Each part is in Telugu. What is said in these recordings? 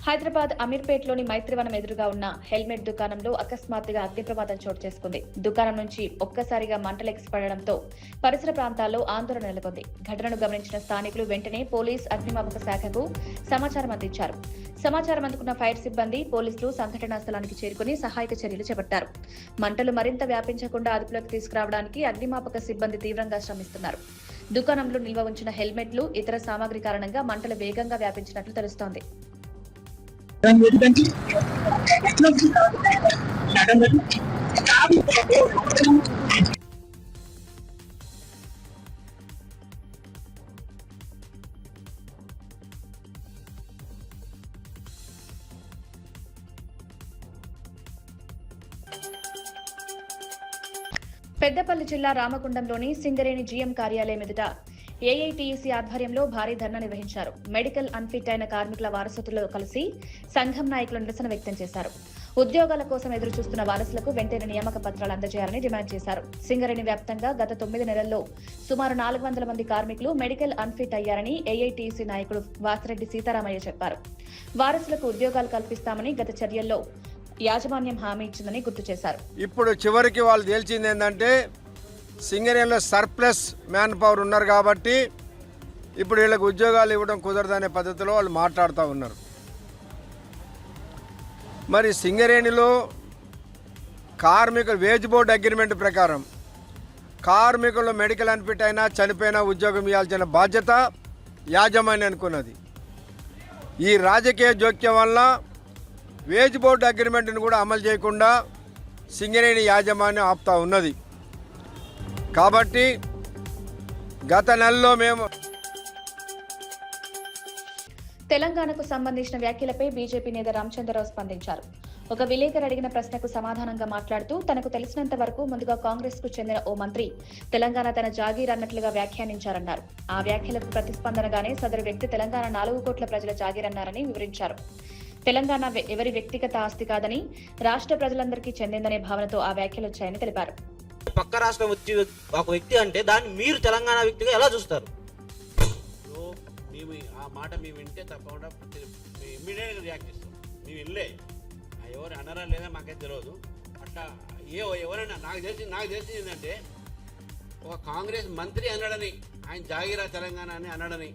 హైదరాబాద్ అమీర్పేట్లోని మైత్రివనం ఎదురుగా ఉన్న హెల్మెట్ దుకాణంలో అకస్మాత్తుగా అగ్ని ప్రమాదం చోటు చేసుకుంది. దుకాణం నుంచి ఒక్కసారిగా మంటలు ఎగిసిపడడంతో పరిసర ప్రాంతాల్లో ఆందోళన నెలకొంది. ఘటనను గమనించిన స్థానికులు వెంటనే పోలీస్ అగ్నిమాపక శాఖకు సమాచారం అందించారు. సమాచారం అందుకున్న ఫైర్ సిబ్బంది, పోలీసులు సంఘటనా స్థలానికి చేరుకుని సహాయక చర్యలు చేపట్టారు. మంటలు మరింత వ్యాపించకుండా అదుపులోకి తీసుకురావడానికి అగ్నిమాపక సిబ్బంది తీవ్రంగా శ్రమిస్తున్నారు. దుకాణంలో నిల్వ ఉంచిన హెల్మెట్లు, ఇతర సామాగ్రి కారణంగా మంటలు వేగంగా వ్యాపించినట్లు తెలుస్తోంది. పెద్దపల్లి జిల్లా రామగుండంలోని సింగరేణి జీఎం కార్యాలయం ఎదుట ఏఐటీయూసీ ఆధ్వర్యంలో భారీ ధర్నా నిర్వహించారు. మెడికల్ అన్ఫిట్ అయిన కార్మికుల వారసులతో కలిసి సంఘం నాయకులు నిరసన వ్యక్తం చేశారు. ఉద్యోగాల కోసం ఎదురు చూస్తున్న వారసులకు వెంటనే నియామక పత్రాలు అందజేయాలని డిమాండ్ చేశారు. సింగరేణి వ్యాప్తంగా గత 9 నెలల్లో సుమారు 400 మంది కార్మికులు మెడికల్ అన్ఫిట్ అయ్యారని ఏఐటీయూసీ నాయకుడు వాసిరెడ్డి సీతారామయ్య చెప్పారు. వారసులకు ఉద్యోగాలు కల్పిస్తామని గత చర్యల్లో యాజమాన్యం హామీ ఇచ్చిందని గుర్తు చేశారు. ఇప్పుడు చివరికి వాళ్ళు తేల్చింది ఏంటంటే సింగరేణిలో సర్ప్లస్ మ్యాన్ పవర్ ఉన్నారు కాబట్టి ఇప్పుడు వీళ్ళకి ఉద్యోగాలు ఇవ్వడం కుదరదనే పద్ధతిలో వాళ్ళు మాట్లాడుతూ ఉన్నారు. మరి సింగరేణిలో కార్మికుల వేజ్ బోర్డు అగ్రిమెంట్ ప్రకారం కార్మికులు మెడికల్ అన్ఫిట్ అయినా చనిపోయినా ఉద్యోగం ఇవ్వాల్సిన బాధ్యత యాజమాన్యం అనుకున్నది. ఈ రాజకీయ జోక్యం వల్ల వేజ్ బోర్డు అగ్రిమెంట్ను కూడా అమలు చేయకుండా సింగరేణి యాజమాన్యం ఆపుతా ఉన్నది. కాబట్టి గత నెలలో మేము తెలంగాణకు సంబంధించిన వ్యాఖ్యలపై బీజేపీ నేత రామచంద్రరావు స్పందించారు. ఒక విలేకరు అడిగిన ప్రశ్నకు సమాధానంగా మాట్లాడుతూ తనకు తెలిసినంత వరకు ముందుగా కాంగ్రెస్ కు చెందిన ఓ మంత్రి తెలంగాణ తన జాగీర్ అన్నట్లుగా వ్యాఖ్యానించారన్నారు. ఆ వ్యాఖ్యలకు ప్రతిస్పందనగానే సదరు వ్యక్తి తెలంగాణ 4 కోట్ల ప్రజల జాగీర్ అన్నారని వివరించారు. తెలంగాణ ఎవరి వ్యక్తిగత ఆస్తి కాదని రాష్ట్ర ప్రజలందరికీ చెందిందనే భావనతో ఆ వ్యాఖ్యలు వచ్చాయని తెలిపారు. పక్క రాష్ట్రం వచ్చి ఒక వ్యక్తి అంటే దాన్ని మీరు తెలంగాణ వ్యక్తిగా ఎలా చూస్తారు? మేము ఆ మాట మేము వింటే తప్పకుండా ఇమ్మీడియట్గా రియాక్ట్ చేస్తాం. మేము వెళ్ళే ఎవరు అన్నారా లేదా మాకైతే తెలియదు. అట్లా ఎవరైనా నాకు తెలిసింది ఏంటంటే ఒక కాంగ్రెస్ మంత్రి అన్నాడని, ఆయన జాగీరా తెలంగాణ అని అన్నాడని.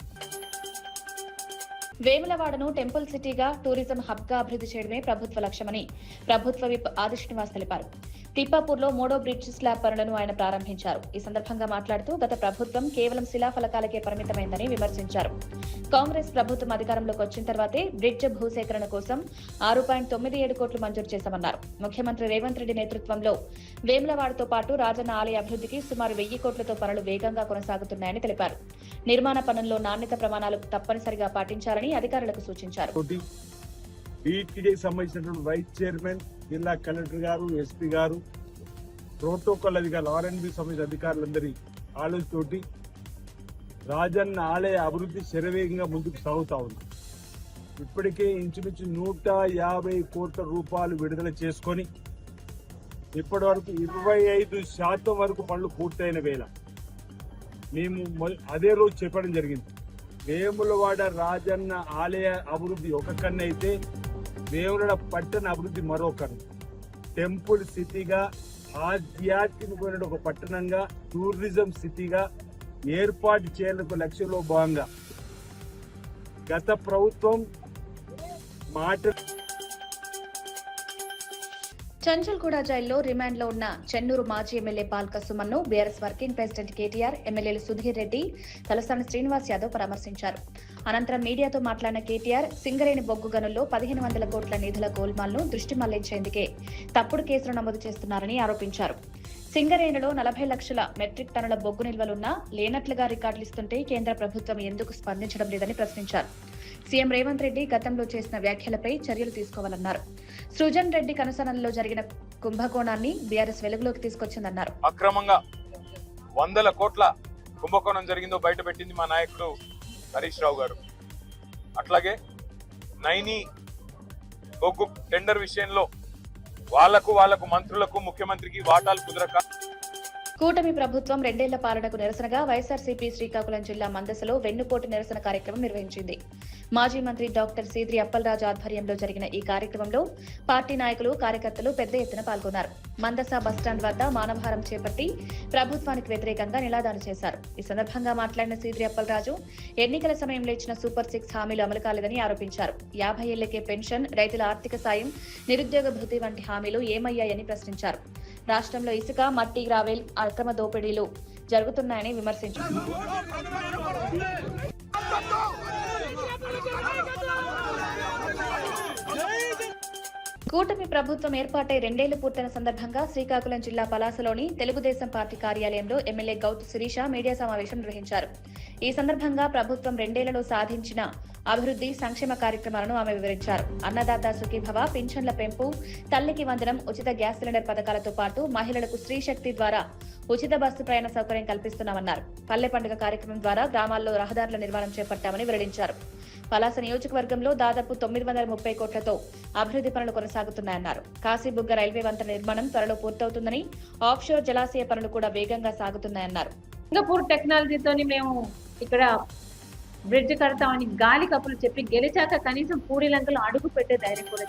వేములవాడను టెంపుల్ సిటీగా, టూరిజం హబ్ గా అభివృద్ధి చేయడమే ప్రభుత్వ లక్ష్యమని ప్రభుత్వ విప్ ఆది శ్రీనివాస్ తెలిపారు. తిప్పాపూర్లో 3వ బ్రిడ్జ్ స్లాబ్ పనులను ఆయన ప్రారంభించారు. ఈ సందర్భంగా మాట్లాడుతూ గత ప్రభుత్వం కేవలం శిలాఫలకాలకే పరిమితమైందని విమర్శించారు. కాంగ్రెస్ ప్రభుత్వం అధికారంలోకి వచ్చిన తర్వాతే బ్రిడ్జ్ భూసేకరణ కోసం 6.97 కోట్లు మంజూరు చేశామన్నారు. ముఖ్యమంత్రి రేవంత్ రెడ్డి నేతృత్వంలో వేములవాడతో పాటు రాజన్న ఆలయ అభివృద్ధికి సుమారు 1000 కోట్లతో పనులు వేగంగా కొనసాగుతున్నాయని తెలిపారు. నిర్మాణ పనుల్లో నాణ్యత ప్రమాణాలు తప్పనిసరిగా పాటించాలని అధికారులకు సూచించారు. టీటీడీకి సంబంధించినటువంటి వైస్ చైర్మన్, జిల్లా కలెక్టర్ గారు, ఎస్పీ గారు, ప్రోటోకాల్ అధికారులు, ఆర్ఎండ్బి సంబంధించిన అధికారులందరి ఆలోచనతోటి రాజన్న ఆలయ అభివృద్ధి శరవేగంగా ముందుకు సాగుతా ఉంది. ఇప్పటికే ఇంచుమించు 150 కోట్ల రూపాయలు విడుదల చేసుకొని ఇప్పటి వరకు 25% వరకు పనులు పూర్తయిన వేళ మేము అదే రోజు చెప్పడం జరిగింది. వేములవాడ రాజన్న ఆలయ అభివృద్ధి ఒక కన్ను అయితే వేములవాడ పట్టణ అభివృద్ధి మరో కన్ను. టెంపుల్ సిటీగా, ఆధ్యాత్మికమైన ఒక పట్టణంగా, టూరిజం సిటీగా ఏర్పాటు చేయాలనే లక్ష్యంలో భాగంగా గత ప్రభుత్వం చంచల్గూడ జైల్లో రిమాండ్లో ఉన్న చెన్నూరు మాజీ ఎమ్మెల్యే పాల్క సుమన్ను బీఆర్ఎస్ వర్కింగ్ ప్రెసిడెంట్ కేటీఆర్, ఎమ్మెల్యేలు సుధీర్ రెడ్డి, తలసాని శ్రీనివాస్ యాదవ్ పరామర్శించారు. అనంతరం మీడియాతో మాట్లాడిన కేటీఆర్ సింగరేణి బొగ్గు గనుల్లో 1500 కోట్ల నిధుల గోల్మాల్ను దృష్టి మళ్లించేందుకే తప్పుడు కేసులు నమోదు చేస్తున్నారని ఆరోపించారు. సింగరేణిలో 40 లక్షల మెట్రిక్ టన్నుల బొగ్గు నిల్వలున్నా లేనట్లుగా రికార్డులిస్తుంటే కేంద్ర ప్రభుత్వం ఎందుకు స్పందించడం లేదని ప్రశ్నించారు. సీఎం రేవంత్ రెడ్డి గతంలో చేసిన వ్యాఖ్యలపై చర్యలు తీసుకోవాలన్నారు. సృజన్ రెడ్డి కనుసనల్లో జరిగిన కుంభకోణాన్ని బీఆర్ఎస్ వెలుగులోకి తీసుకొచ్చిందన్నారు. అక్రమంగా 100 కోట్ల కుంభకోణం జరిగిందో బయటపెట్టింది మా నాయకుడు హరీష్ రావు గారు. అట్లాగే నైని బొగ్గు టెండర్ విషయంలో వాళ్లకు మంత్రులకు, ముఖ్యమంత్రికి వాటాలు కుదరక కూటమి ప్రభుత్వం 2 ఏళ్ల పాలనకు నిరసనగా వైఎస్ఆర్సీపీ శ్రీకాకుళం జిల్లా మందసలో వెన్నుపోటు నిరసన కార్యక్రమం నిర్వహించింది. మాజీ మంత్రి డాక్టర్ సీద్రి అప్పలరాజు ఆధ్వర్యంలో జరిగిన ఈ కార్యక్రమంలో పార్టీ నాయకులు, కార్యకర్తలు పెద్ద ఎత్తున పాల్గొన్నారు. మందస బస్టాండ్ వద్ద మానవహారం చేపట్టి ప్రభుత్వానికి వ్యతిరేకంగా నినాదాలు చేశారు. ఈ సందర్భంగా మాట్లాడిన సీద్రి అప్పలరాజు ఎన్నికల సమయంలో ఇచ్చిన సూపర్ 6 హామీలు అమలు కాలేదని ఆరోపించారు. 50 ఏళ్లకే పెన్షన్, రైతుల ఆర్థిక సాయం, నిరుద్యోగ భృతి వంటి హామీలు ఏమయ్యాయని ప్రశ్నించారు. రాష్ట్రంలో ఇసుక, మట్టి, గ్రావెల్ అక్రమ దోపిడీలు జరుగుతున్నాయని విమర్శించారు. కూటమి ప్రభుత్వం ఏర్పాటై 2 ఏళ్లు పూర్తయిన సందర్భంగా శ్రీకాకుళం జిల్లా పలాసలోని తెలుగుదేశం పార్టీ కార్యాలయంలో ఎమ్మెల్యే గౌతు శిరీష మీడియా సమావేశం నిర్వహించారు. ఈ సందర్భంగా ప్రభుత్వం 2 ఏళ్లలో సాధించిన అభివృద్ధి, సంక్షేమ కార్యక్రమాలను ఆమె వివరించారు. అన్నదాత సుఖీభవ, పింఛన్ల పెంపు, తల్లికి వందనం, ఉచిత గ్యాస్ సిలిండర్ పథకాలతో పాటు మహిళలకు స్త్రీ శక్తి ద్వారా ఉచిత బస్సు ప్రయాణ సౌకర్యం కల్పిస్తున్నామన్నారు. పల్లె పండుగ కార్యక్రమం ద్వారా గ్రామాల్లో రహదారుల నిర్మాణం చేపట్టామని వెల్లడించారు. పలాస నియోజకవర్గంలో దాదాపు 930 కోట్లతో అభివృద్ధి పనులు కొనసాగుతున్నాయన్నారు. కాశీబుగ్గ రైల్వే వంతెన నిర్మాణం త్వరలో పూర్తవుతుందని, ఆఫ్షోర్ జలాశయ పనులు కూడా వేగంగా సాగుతున్నాయన్నారు. సింగపూర్ టెక్నాలజీతోని మేము ఇక్కడ బ్రిడ్జ్ కడతామని గాలి కప్పులు చెప్పి గెలిచాక కనీసం పూడి లంకలు అడుగు పెట్టే ధైర్యం కూడా